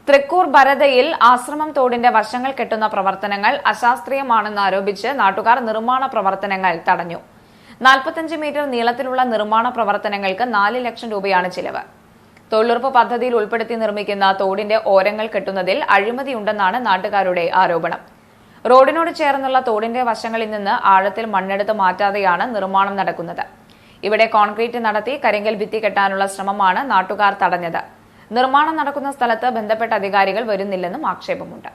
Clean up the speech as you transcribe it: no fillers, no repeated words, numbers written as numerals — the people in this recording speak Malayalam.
തൃക്കൂർ ഭരതയിൽ ആശ്രമം തോടിന്റെ വശങ്ങൾ കെട്ടുന്ന പ്രവർത്തനങ്ങൾ അശാസ്ത്രീയമാണെന്ന് ആരോപിച്ച് നാട്ടുകാർ നിർമ്മാണ പ്രവർത്തനങ്ങൾ തടഞ്ഞു. 45 മീറ്റർ നീളത്തിലുള്ള നിർമ്മാണ പ്രവർത്തനങ്ങൾക്ക് 4 ലക്ഷം രൂപയാണ് ചിലവ്. തൊഴിലുറപ്പ് പദ്ധതിയിൽ ഉൾപ്പെടുത്തി നിർമ്മിക്കുന്ന തോടിന്റെ ഓരങ്ങൾ കെട്ടുന്നതിൽ അഴിമതിയുണ്ടെന്നാണ് നാട്ടുകാരുടെ ആരോപണം. റോഡിനോട് ചേർന്നുള്ള തോടിന്റെ വശങ്ങളിൽ നിന്ന് ആഴത്തിൽ മണ്ണെടുത്ത് മാറ്റാതെയാണ് നിർമ്മാണം നടക്കുന്നത്. ഇവിടെ കോൺക്രീറ്റ് നടത്തി കരിങ്കൽ ഭിത്തി കെട്ടാനുള്ള ശ്രമമാണ് നാട്ടുകാർ തടഞ്ഞത്. നിർമ്മാണം നടക്കുന്ന സ്ഥലത്ത് ബന്ധപ്പെട്ട അധികാരികൾ വരുന്നില്ലെന്നും ആക്ഷേപമുണ്ട്.